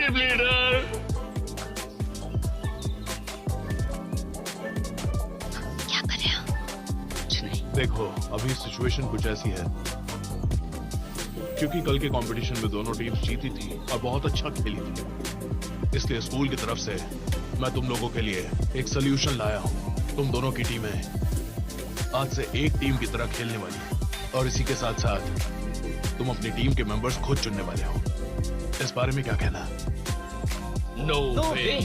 Team leader. क्या कर रहे हो? कुछ नहीं। देखो अभी सिचुएशन कुछ ऐसी है क्योंकि कल के कंपटीशन में दोनों टीम्स जीती थी और बहुत अच्छा खेली थी, इसलिए स्कूल की तरफ से मैं तुम लोगों के लिए एक सोल्यूशन लाया हूँ। तुम दोनों की टीमें आज से एक टीम की तरह खेलने वाली और इसी के साथ साथ तुम अपनी टीम के मेंबर्स खुद चुनने वाले हो। इस बारे में क्या कहना? नो वे।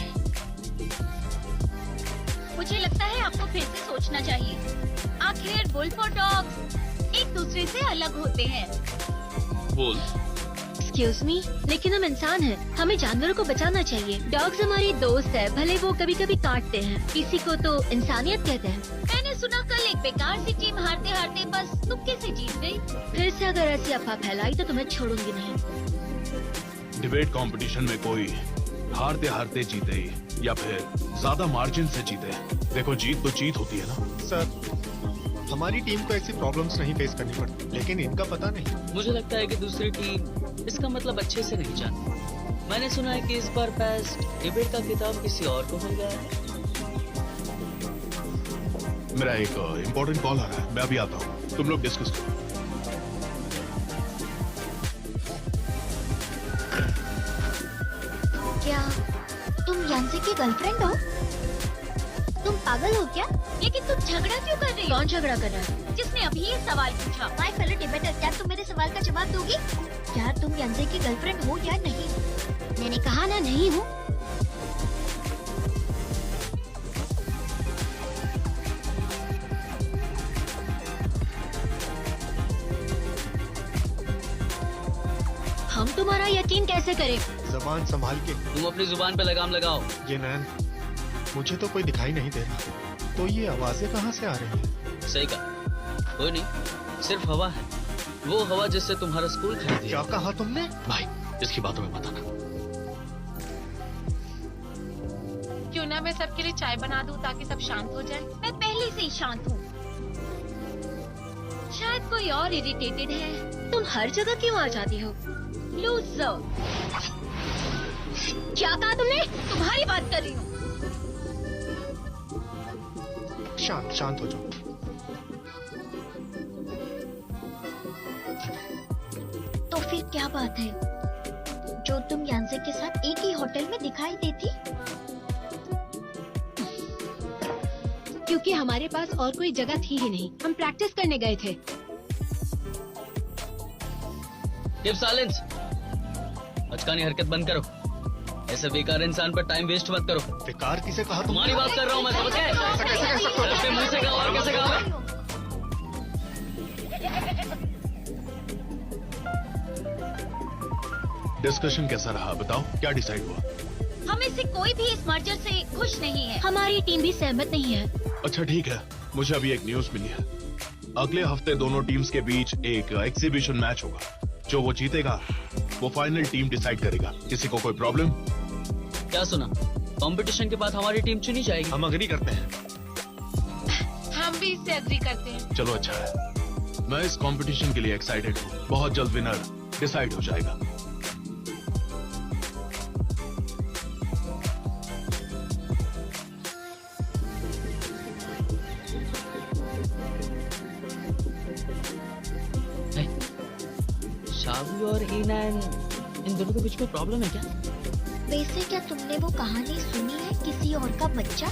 मुझे लगता है आपको फिर से सोचना चाहिए। आखिर वुल्फ और डॉग्स एक दूसरे से अलग होते हैं। वुल्फ। एक्सक्यूज मी, लेकिन हम इंसान हैं, हमें जानवरों को बचाना चाहिए। डॉग्स हमारे दोस्त है, भले वो कभी कभी काटते हैं, इसी को तो इंसानियत कहते हैं। मैंने सुना कल एक बेकार सी टीम हारते हारते बस तुक्के से जीत गई। फिर से अगर ऐसी अफवाह फैलाई तो तुम्हें छोड़ूंगी नहीं। डिबेट कंपटीशन में कोई हारते हारते जीते या फिर ज्यादा मार्जिन से जीते, देखो जीत तो जीत होती है ना। सर, हमारी टीम को ऐसी प्रॉब्लम्स नहीं फेस करनी पड़ती, लेकिन इनका पता नहीं। मुझे लगता है कि दूसरी टीम इसका मतलब अच्छे से नहीं जानती। मैंने सुना है कि इस बार बेस्ट डिबेट का खिताब किसी और को मिल गया है। मेरा एक इम्पोर्टेंट कॉल आ रहा है, मैं अभी आता हूँ, तुम लोग डिस्कस करो। क्या तुम यांसे की गर्लफ्रेंड हो? तुम पागल हो क्या? लेकिन तुम झगड़ा क्यों कर रही हो? कौन झगड़ा कर रहा है? जिसने अभी ये सवाल पूछा। माय फेलो डिबेटर, क्या तुम मेरे सवाल का जवाब दोगी? क्या तुम यांसे की गर्लफ्रेंड हो या नहीं? मैंने कहा ना नहीं हूँ। हम तुम्हारा यकीन कैसे करें? जबान संभाल के। तुम अपनी जुबान पे लगाम लगाओ। ये नैन, मुझे तो कोई दिखाई नहीं दे रहा, तो ये आवाजें कहाँ से आ रही हैं? सही कहा, कोई नहीं, सिर्फ हवा है। वो हवा जिससे तुम्हारा स्कूल खरीद क्या दिया। कहा तुमने? भाई इसकी बातों में बताना। क्यों ना मैं सबके लिए चाय बना दूं ताकि सब शांत हो जाए। मैं पहले से ही शांत हूँ। शायद कोई और इरिटेटेड है। तुम हर जगह क्यों आ जाती हो? लूजर। क्या कहा तुमने? तुम्हारी बात कर रही हूँ। शांत शांत हो जाओ। तो फिर क्या बात है जो तुम यांसे के साथ एक ही होटल में दिखाई देती? क्योंकि हमारे पास और कोई जगह थी ही नहीं, हम प्रैक्टिस करने गए थे। Keep silence. बचकानी हरकत बंद करो। ऐसे बेकार इंसान पर टाइम वेस्ट मत करो। बेकार किसे कहा तुमने? तुम्हारी बात कर रहा हूँ मैं, समझ गए? ऐसा कैसे कह सकते हो? अपने मुंह से कहा और कैसे कहा मैं? डिस्कशन कैसा रहा बताओ, क्या डिसाइड हुआ? हमें से कोई भी इस मर्जर से खुश नहीं है। हमारी टीम भी सहमत नहीं है। अच्छा ठीक है, मुझे अभी एक न्यूज मिली है। अगले हफ्ते दोनों टीम्स के बीच एक एग्जीबिशन मैच होगा। जो वो जीतेगा वो फाइनल टीम डिसाइड करेगा। किसी को कोई प्रॉब्लम? क्या सुना? कंपटीशन के बाद हमारी टीम चुनी जाएगी। हम अग्री करते हैं। हम भी इससे एग्री करते हैं। चलो अच्छा है, मैं इस कंपटीशन के लिए एक्साइटेड हूँ। बहुत जल्द विनर डिसाइड हो जाएगा। शावी और ईनान, इन दोनों के बीच में प्रॉब्लम है क्या? वैसे क्या तुमने वो कहानी सुनी है, किसी और का बच्चा?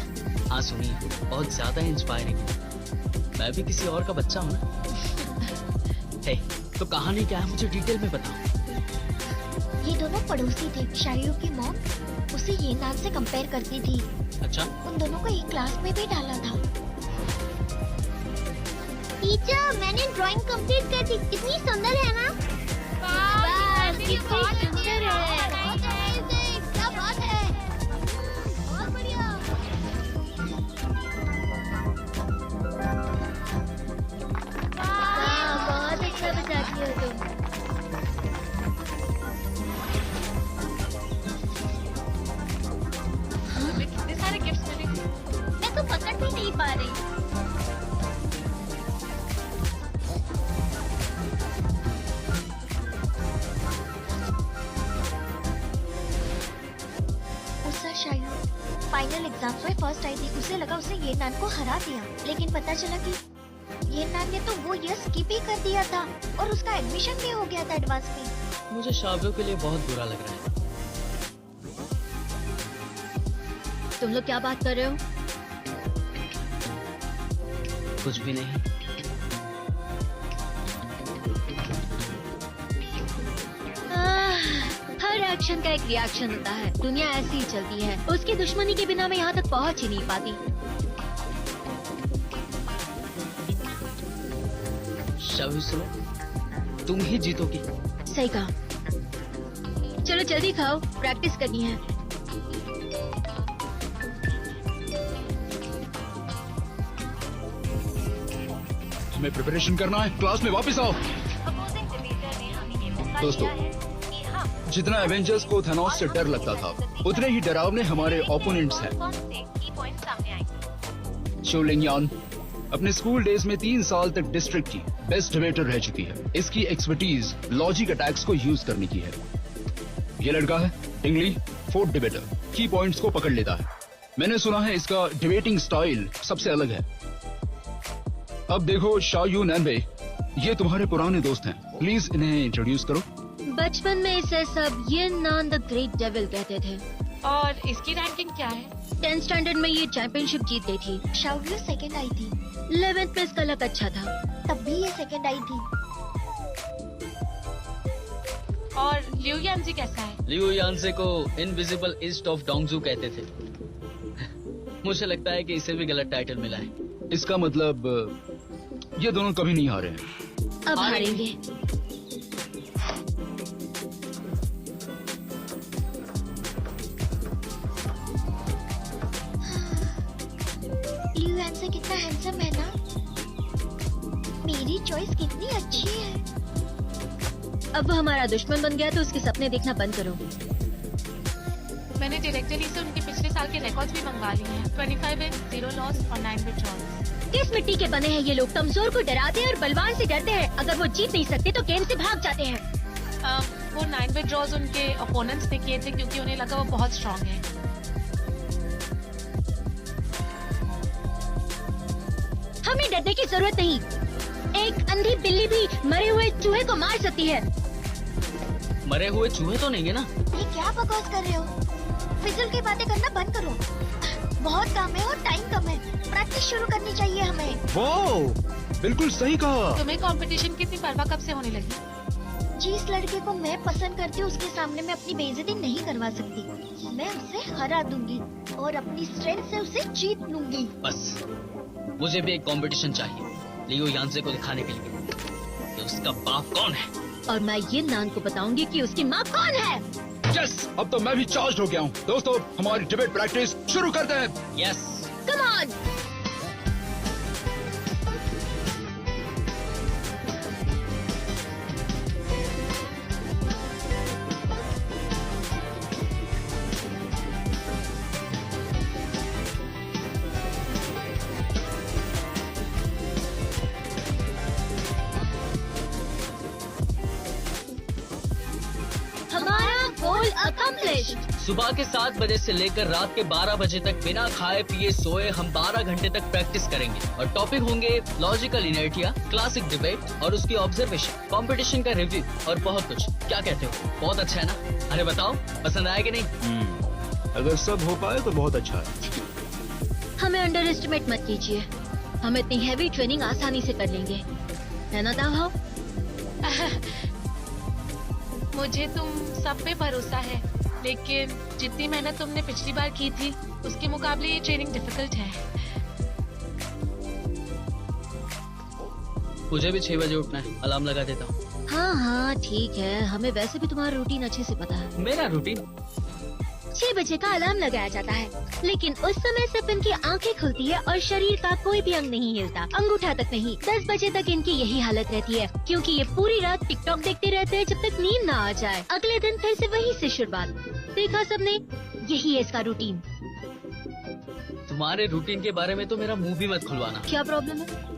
हाँ सुनिए, बहुत ज्यादा इंस्पायरिंग है। मैं भी किसी और का बच्चा हूँ ना। हे, तो कहानी क्या है, मुझे डिटेल में बताओ। ये दोनों पड़ोसी थे। शायू की मॉम उसे ये नाम से कंपेयर करती थी। अच्छा, उन दोनों को एक क्लास में भी डाला था। टीचर, मैंने ड्राइंग कंप्लीट कर दी। कितनी सुंदर है ना? वाह, कितनी सुंदर है। क्या बात है, बहुत बढ़िया। वाह, बहुत अच्छा बजाती हो तुम। हमें कितने सारे गिफ्ट्स मिले। मैं तो पकड़ भी नहीं पा रही। शायद फाइनल एग्जाम्स में फर्स्ट आई थी, उसे लगा उसे ये नान को हरा दिया, लेकिन पता चला कि ये नान ने तो वो ईयर स्किप ही कर दिया था और उसका एडमिशन भी हो गया था एडवांस में। मुझे शावियों के लिए बहुत बुरा लग रहा है। तुम लोग क्या बात कर रहे हो? कुछ भी नहीं। हर एक्शन का एक रिएक्शन होता है, दुनिया ऐसी ही चलती है। उसकी दुश्मनी के बिना मैं यहाँ तक पहुँच ही नहीं पाती। शावी सुनो, तुम ही जीतोगी। सही कहा। चलो जल्दी खाओ, प्रैक्टिस करनी है। हमें प्रिपरेशन करना है, क्लास में वापस आओ। दोस्तों, जितना एवेंजर्स को थैनोस से डर लगता था, उतने ही डरावने हमारे ओपोनेंट्स हैं। शो लिंगयान अपने स्कूल डेज में 3 साल तक डिस्ट्रिक्ट की बेस्ट डिबेटर रह चुकी है। इसकी एक्सपर्टीज लॉजिक अटैक्स को यूज करने की है। ये लड़का है इंग्ली, फोर्थ डिबेटर, की पॉइंट्स को पकड़ लेता है। मैंने सुना है इसका डिबेटिंग स्टाइल सबसे अलग है। अब देखो शायू नैनबे, ये तुम्हारे पुराने दोस्त हैं, प्लीज इन्हें इंट्रोड्यूस करो। बचपन में इसे सब ये नान द ग्रेट डेविल कहते थे। और इसकी रैंकिंग क्या है? 10th स्टैंडर्ड में ये चैंपियनशिप जीत गई थी। शाओलियो सेकंड आई थी, 11th में इसका लक अच्छा था। तब भी ये सेकंड आई थी। और लिu यांजी कैसा है? लियो यांसे को इनविजिबल ईस्ट ऑफ डोंगजू कहते थे। मुझे लगता है कि इसे भी गलत टाइटल मिला है। इसका मतलब ये दोनों कभी नहीं हारे हैं। अब हारेंगे। लिu यांसे कितना हैंडसम है ना। मेरी चॉइस कितनी अच्छी है। अब वो हमारा दुश्मन बन गया तो उसके सपने देखना बंद करो। मैंने डायरेक्टली से उनके पिछले साल के रिकॉर्ड्स भी मंगवा लिए हैं। 25 विन, 0 लॉस और 9 विड्रॉल्स। किस मिट्टी के बने हैं ये लोग? कमजोर को डराते हैं और बलवान से डरते हैं। अगर वो जीत नहीं सकते तो गेम से भाग जाते हैं। वो 9 विड्रॉल्स उनके ओपोनेंट्स ने किए थे क्योंकि उन्हें लगा वो बहुत स्ट्रांग है। हमें डरने की जरूरत नहीं। एक अंधी बिल्ली भी मरे हुए चूहे को मार सकती है। मरे हुए चूहे तो नहीं है ना? ये क्या बकवास कर रहे हो? फिजूल की बातें करना बंद करो। बहुत काम है और टाइम कम है। प्रैक्टिस शुरू करनी चाहिए हमें। वाह, बिल्कुल सही कहा। तुम्हें कंपटीशन की इतनी परवाह कब से होने लगी? जिस लड़के को मैं पसंद करती हूँ उसके सामने मैं अपनी बेइज्जती नहीं करवा सकती। मैं उसे हरा दूंगी और अपनी स्ट्रेंथ से उसे जीत लूंगी। बस, मुझे भी एक कंपटीशन चाहिए लियो यांसे को दिखाने के लिए कि उसका बाप कौन है। और मैं ये नान को बताऊंगी कि उसकी माँ कौन है। यस, अब तो मैं भी चार्ज हो गया हूँ। दोस्तों, हमारी डिबेट प्रैक्टिस शुरू करते हैं। यस। Come on. हमारा गोल अकम्प्लिश्ड। सुबह के 7 बजे से लेकर रात के 12 बजे तक बिना खाए पिए सोए हम 12 घंटे तक प्रैक्टिस करेंगे। और टॉपिक होंगे लॉजिकल इनर्टिया, क्लासिक डिबेट और उसकी ऑब्जर्वेशन, कंपटीशन का रिव्यू और बहुत कुछ। क्या कहते हो? बहुत अच्छा है ना? अरे बताओ, पसंद आया कि नहीं? अगर सब हो पाए तो बहुत अच्छा है। हमें अंडर एस्टिमेट मत कीजिए। हम इतनी हैवी ट्रेनिंग आसानी से कर लेंगे, है ना दाव? मुझे तुम सब पे भरोसा है, लेकिन जितनी मेहनत तुमने पिछली बार की थी उसके मुकाबले ये ट्रेनिंग डिफिकल्ट है। मुझे भी 6 बजे उठना है, अलार्म लगा देता हूँ। हाँ हाँ ठीक है, हमें वैसे भी तुम्हारा रूटीन अच्छे से पता है। मेरा रूटीन 6 बजे का अलार्म लगाया जाता है, लेकिन उस समय सिर्फ इनकी आंखें खुलती है और शरीर का कोई भी अंग नहीं हिलता, अंगूठा तक नहीं। 10 बजे तक इनकी यही हालत रहती है, क्योंकि ये पूरी रात टिकटॉक देखते रहते हैं जब तक नींद ना आ जाए। अगले दिन फिर से वही से शुरुआत। देखा सबने, यही है इसका रूटीन। तुम्हारे रूटीन के बारे में तो मेरा मुंह भी मत खुलवाना। क्या प्रॉब्लम है?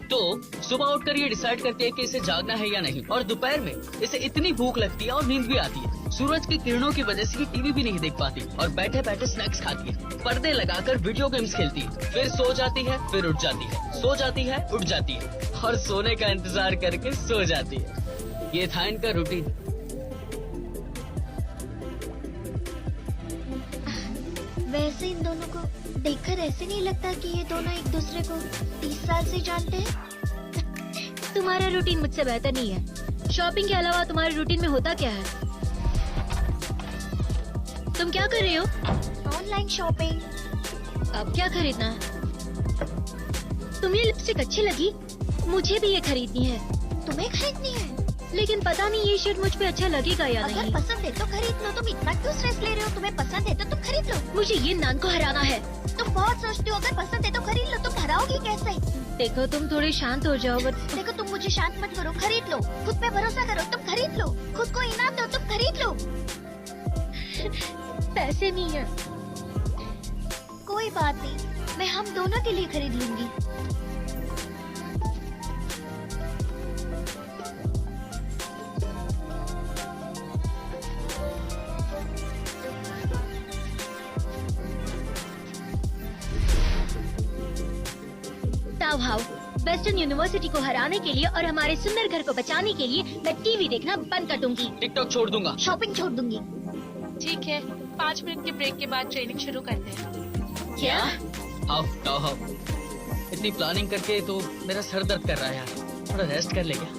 तो सुबह उठकर ये डिसाइड करती है कि इसे जागना है या नहीं, और दोपहर में इसे इतनी भूख लगती है और नींद भी आती है। सूरज की किरणों की वजह से ये टीवी भी नहीं देख पाती और बैठे बैठे स्नैक्स खाती है, पर्दे लगाकर वीडियो गेम्स खेलती है, फिर सो जाती है, फिर उठ जाती है, सो जाती है, उठ जाती है और सोने का इंतजार करके सो जाती है। ये था इनका रूटीन। वैसे इन दोनों को देखकर ऐसे नहीं लगता कि ये दोनों एक दूसरे को 30 साल से जानते हैं। तुम्हारा रूटीन मुझसे बेहतर नहीं है। शॉपिंग के अलावा तुम्हारे रूटीन में होता क्या है? तुम क्या कर रही हो? Online shopping. अब क्या खरीदना है? तुम्हें लिपस्टिक अच्छी लगी? मुझे भी ये खरीदनी है। तुम्हें खरीदनी है? लेकिन पता नहीं ये शर्ट मुझ पे अच्छा लगेगा या अगर नहीं। पसंद है तो खरीद लो। तुम इतना क्यों स्ट्रेस ले रहे हो? तुम्हें पसंद है तो तुम खरीद लो। मुझे ये नान को हराना है। तुम बहुत सोचती हो, अगर पसंद है तो खरीद लो। तुम हराओगी कैसे? देखो तुम थोड़ी शांत हो जाओ। देखो तुम मुझे शांत मत करो, खरीद लो। खुद पे भरोसा करो, तुम खरीद लो। खुद को इनाम दो, तुम खरीद लो। पैसे नहीं है। कोई बात नहीं, मैं हम दोनों के लिए खरीद लूंगी। ताव हाउ, वेस्टर्न यूनिवर्सिटी को हराने के लिए और हमारे सुंदर घर को बचाने के लिए मैं टीवी देखना बंद कर दूंगी। टिकटॉक छोड़ दूंगा। शॉपिंग छोड़ दूंगी। ठीक है, 5 मिनट के ब्रेक के बाद ट्रेनिंग शुरू करते हैं। क्या? हाउ इतनी प्लानिंग करके तो मेरा सर दर्द कर रहा है यार, थोड़ा रेस्ट कर ले क्या?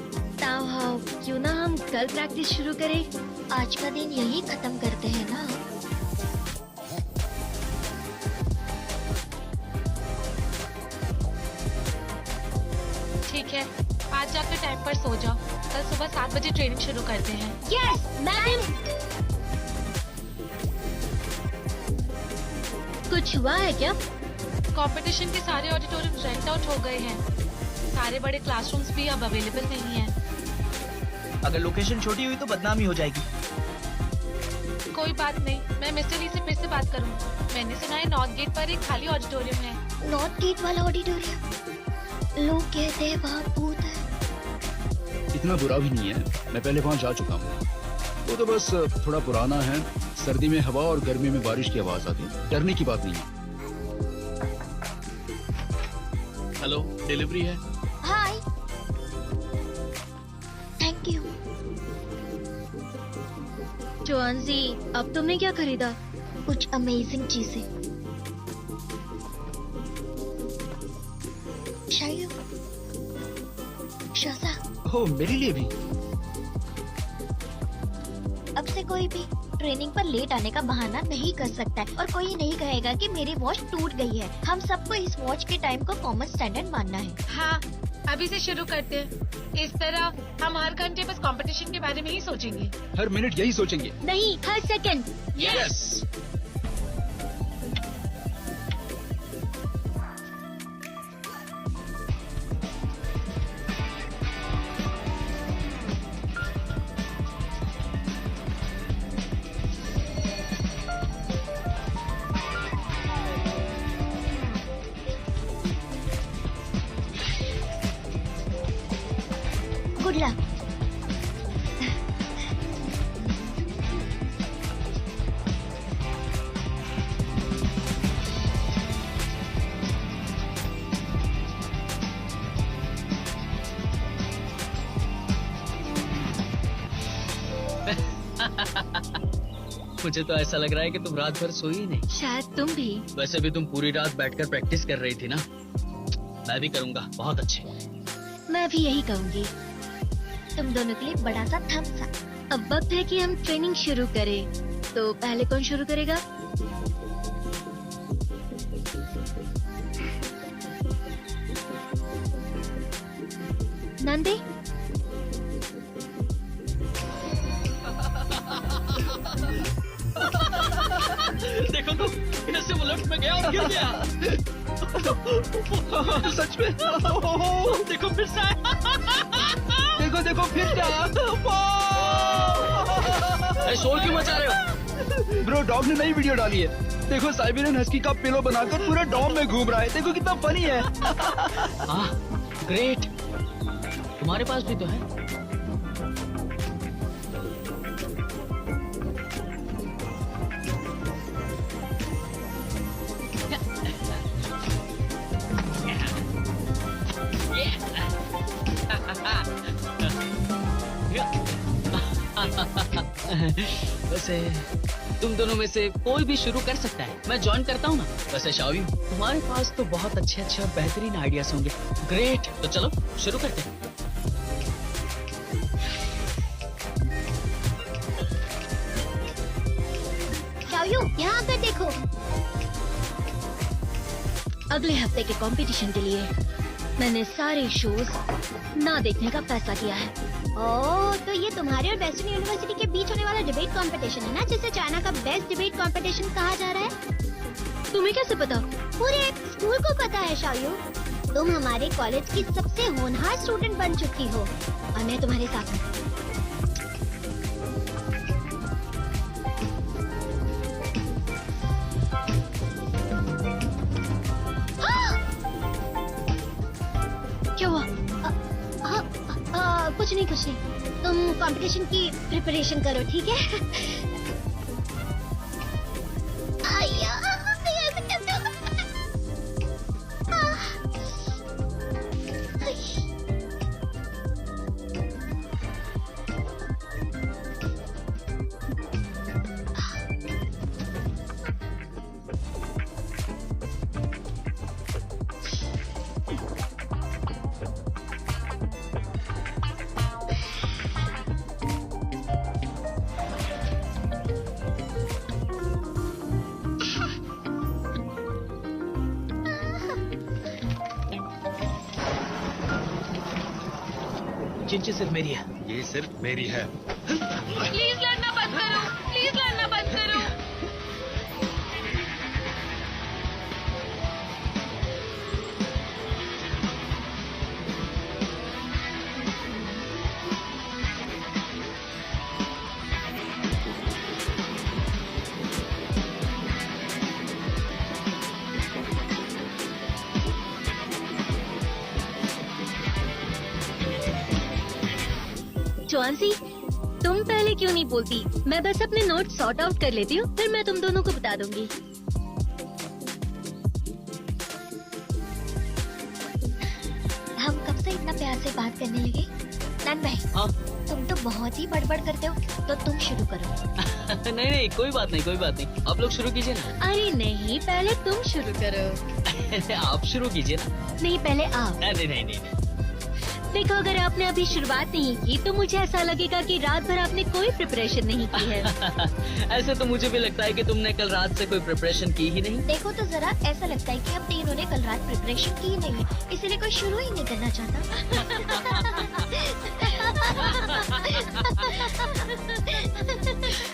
ताव हाउ, क्यों ना हम कल प्रैक्टिस शुरू करें? आज का दिन यही खत्म करते हैं ना। ठीक है, आज जाकर टाइम पर सो जाओ। कल सुबह 7 बजे ट्रेनिंग शुरू करते हैं। Yes ma'am. कुछ हुआ है क्या? कंपटीशन के सारे ऑडिटोरियम रेंट आउट हो गए हैं। सारे बड़े क्लासरूम्स भी अब अवेलेबल नहीं है। अगर लोकेशन छोटी हुई तो बदनामी हो जाएगी। कोई बात नहीं, मैं मिस्टर ली से फिर से बात करूँगी। मैंने सुना है नॉर्थ गेट पर एक खाली ऑडिटोरियम है। नॉर्थ गेट वाला ऑडिटोरियम? लोग कहते हैं वहाँ भूत है। इतना बुरा भी नहीं है, मैं पहले वहाँ जा चुका हूँ। वो तो बस थोड़ा पुराना है, सर्दी में हवा और गर्मी में बारिश की आवाज आती है, डरने की बात नहीं है। हेलो, डिलीवरी है। हाय, थैंक यू। जोआनजी, अब तुमने क्या खरीदा? कुछ अमेजिंग चीजें। शायद शाजा, ओह, मेरे लिए भी। अब से कोई भी ट्रेनिंग पर लेट आने का बहाना नहीं कर सकता है और कोई नहीं कहेगा कि मेरी वॉच टूट गई है। हम सबको इस वॉच के टाइम को कॉमन स्टैंडर्ड मानना है। हाँ, अभी से शुरू करते हैं। इस तरह हम हर घंटे बस कंपटीशन के बारे में ही सोचेंगे। हर मिनट यही सोचेंगे। नहीं, हर सेकंड। यस। Good luck. मुझे तो ऐसा लग रहा है कि तुम रात भर सोई ही नहीं। शायद तुम भी। वैसे भी तुम पूरी रात बैठकर प्रैक्टिस कर रही थी ना। मैं भी करूंगा, बहुत अच्छे। मैं भी यही कहूंगी। तुम दोनों के लिए बड़ा सा थम्स अप। अब वक्त है कि हम ट्रेनिंग शुरू करें। तो पहले कौन शुरू करेगा? नंदी? देखो तो, कैसे वो लेफ्ट में गया और गिर गया। सच में। देखो फिर से आया। देखो देखो फिर क्या? अरे शोर क्यों मचा रहे हो? ब्रो, डॉग ने नई वीडियो डाली है। देखो, साइबेरियन हस्की का पिलो बनाकर पूरे डॉम में घूम रहा है। देखो कितना फनी है। हाँ, ग्रेट। तुम्हारे पास भी तो है। वैसे तुम दोनों में से कोई भी शुरू कर सकता है, मैं ज्वाइन करता हूँ ना। वैसे शाओयू, तुम्हारे पास तो बहुत अच्छे अच्छे और बेहतरीन आइडियाज होंगे। ग्रेट, तो चलो शुरू करते हैं। शाओयू, यहाँ पर देखो। अगले हफ्ते के कंपटीशन के लिए मैंने सारे शोज ना देखने का फैसला किया है। ओह, तो ये तुम्हारे और वेस्टर्न यूनिवर्सिटी के बीच होने वाला डिबेट कंपटीशन है ना, जिसे चाइना का बेस्ट डिबेट कंपटीशन कहा जा रहा है। तुम्हें कैसे पता? पूरे स्कूल को पता है शाओयू। तुम हमारे कॉलेज की सबसे होनहार स्टूडेंट बन चुकी हो और मैं तुम्हारे साथ हूँ। क्या हुआ? कुछ नहीं कुछ नहीं, तुम कंपटीशन की प्रिपरेशन करो, ठीक है? आया, चिंची सिर्फ मेरी है। ये सिर्फ मेरी है। प्लीज लड़ना बंद करो, प्लीज लड़ना बंद करो। चौंसी, तुम पहले क्यों नहीं बोलती? मैं बस अपने नोट सॉर्ट आउट कर लेती हूँ, फिर मैं तुम दोनों को बता दूंगी। हम कब से इतना प्यार से बात करने लगे? नान भाई, हाँ? तुम तो बहुत ही बड़बड़ करते हो, तो तुम शुरू करो। नहीं नहीं, कोई बात नहीं, कोई बात नहीं, आप लोग शुरू कीजिए ना। अरे नहीं, पहले तुम शुरू करो। आप शुरू कीजिए ना। नहीं, पहले आप। नहीं नहीं नहीं, नहीं। देखो, अगर आपने अभी शुरुआत नहीं की तो मुझे ऐसा लगेगा कि रात भर आपने कोई प्रिपरेशन नहीं की है। ऐसे तो मुझे भी लगता है कि तुमने कल रात से कोई प्रिपरेशन की ही नहीं। देखो तो जरा, ऐसा लगता है कि हम तीनों ने कल रात प्रिपरेशन की ही नहीं, इसीलिए कोई शुरू ही नहीं करना चाहता।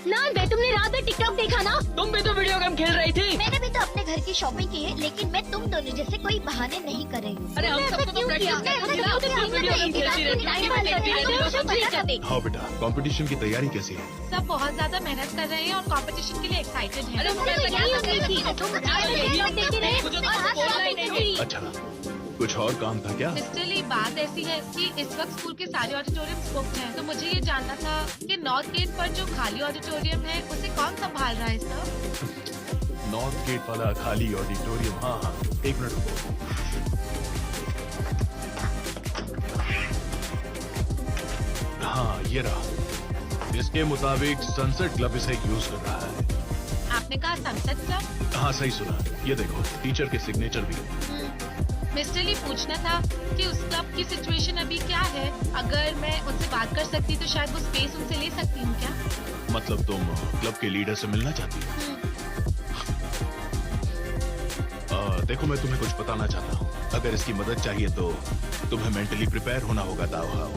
नान भाई, तुमने रात में टिकटॉक देखा ना? तुम भी तो वीडियो गेम खेल रही थी। मैंने भी तो अपने घर की शॉपिंग की है, लेकिन मैं तुम दोनों जैसे कोई बहाने नहीं कर रही हूँ। अरे हम सबको तो प्रैक्टिस हाँ बेटा, कंपटीशन की तैयारी कैसी है? सब बहुत ज्यादा मेहनत कर रहे हैं और कंपटीशन के लिए एक्साइटेड हैं। अच्छा, कुछ और काम था क्या? मिस्टर ली, बात ऐसी है कि इस वक्त स्कूल के सारे ऑडिटोरियम बुक्ड हैं, तो मुझे ये जानना था कि नॉर्थ गेट पर जो खाली ऑडिटोरियम है उसे कौन संभाल रहा है सर? नॉर्थ गेट वाला खाली ऑडिटोरियम? हाँ हाँ, एक मिनट रुको। हाँ, ये रहा। इसके मुताबिक सनसेट क्लब इसे यूज कर रहा है। आपने कहा सनसेट क्लब? हाँ, सही सुना। ये देखो, टीचर के सिग्नेचर भी। मिस्टर ली, पूछना था कि उस क्लब की सिचुएशन अभी क्या है? अगर मैं उनसे बात कर सकती तो शायद वो स्पेस उनसे ले सकती हूँ क्या? मतलब तुम क्लब के लीडर से मिलना चाहती हो? देखो, मैं तुम्हें कुछ बताना चाहता हूँ। अगर इसकी मदद चाहिए तो तुम्हें मेंटली प्रिपेयर होना होगा, दाओहाओ।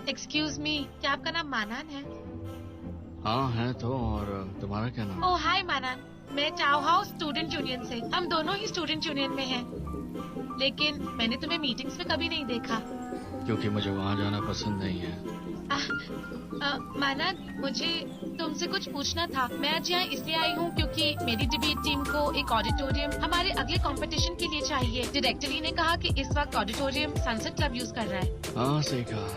एक्सक्यूज मी, क्या आपका नाम मानान है? हाँ है तो, और तुम्हारा क्या नाम? ओह हाय मानान, मैं चाओहाओ स्टूडेंट यूनियन से। हम दोनों ही स्टूडेंट यूनियन में हैं। लेकिन मैंने तुम्हें मीटिंग्स में कभी नहीं देखा। क्योंकि मुझे वहाँ जाना पसंद नहीं है। मानद, मुझे तुमसे कुछ पूछना था। मैं आज यहाँ इसलिए आई हूँ क्योंकि मेरी डिबेट टीम को एक ऑडिटोरियम हमारे अगले कंपटीशन के लिए चाहिए। डायरेक्टर जी ने कहा कि इस वक्त ऑडिटोरियम सनसेट क्लब यूज कर रहा है। हाँ, सही कहा।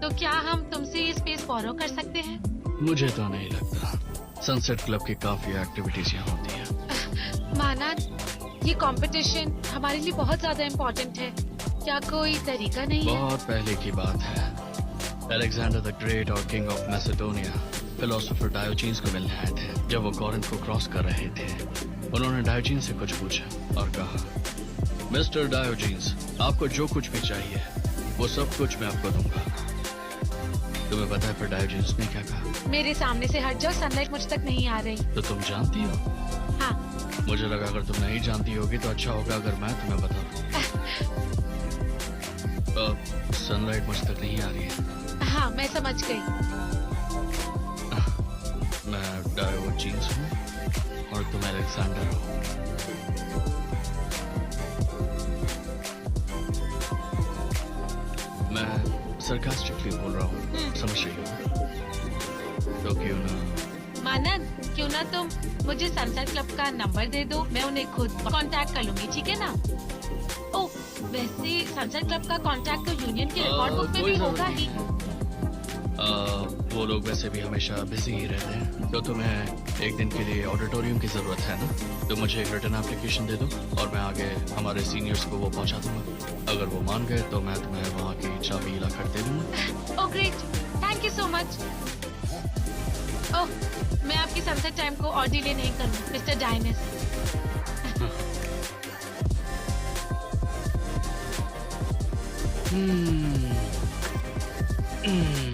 तो क्या हम तुमसे ये स्पेस बोरो कर सकते हैं? मुझे तो नहीं लगता। सनसेट क्लब की काफी एक्टिविटीज यहाँ होती है। मानद, ये कंपटीशन हमारे लिए बहुत ज्यादा इम्पोर्टेंट है। क्या कोई तरीका नहीं है? बहुत पहले की बात है। अलेक्जेंडर द ग्रेट और किंग ऑफ मैसेडोनिया फिलोसोफर डायोजीन्स को मिलने आए थे। जब वो कॉरिंथ को क्रॉस कर रहे थे, उन्होंने डायोजीन्स से कुछ पूछा और कहा, मिस्टर डायोजीन्स, आपको जो कुछ भी चाहिए वो सब कुछ मैं आपको दूंगा। तुम्हें पता है फिर डायोजीन्स ने क्या कहा? मेरे सामने से हट जाओ, सनलाइट मुझ तक नहीं आ रही। तो तुम जानती हो? हाँ। मुझे लगा अगर तुम नहीं जानती होगी तो अच्छा होगा अगर मैं तुम्हें बता दूं। सनलाइट मुझ तक नहीं आ रही है। हाँ, मैं समझ गई। मैं डायोजीन्स हूँ और तुम अलेक्जेंडर हो। मैं सरकास्टिकली बोल रहा हूँ, समझ रही हो? तो क्यों ना मानद, क्यों ना तुम मुझे सनसेट क्लब का नंबर दे दो, मैं उन्हें खुद कांटेक्ट कर लूंगी, ठीक है ना? ओह, वैसे सनसेट क्लब का कांटेक्ट तो यूनियन के रिकॉर्ड बुक में कोई भी होगा जरूरत ही। वो लोग वैसे भी हमेशा बिजी ही रहते हैं। तो तुम्हें एक दिन के लिए ऑडिटोरियम की जरूरत है ना? तो मुझे एक रिटन एप्लीकेशन दे दो और मैं आगे हमारे सीनियर्स को वो पहुंचा दूंगा। अगर वो मान गए तो मैं तुम्हें वहाँ की चाबी लाकर दे दूंगा। Oh great, thank you so much. Oh, मैं आपकी सनसेट टाइम को और डिले नहीं करूँ, मिस्टर डायनेस। Hmm.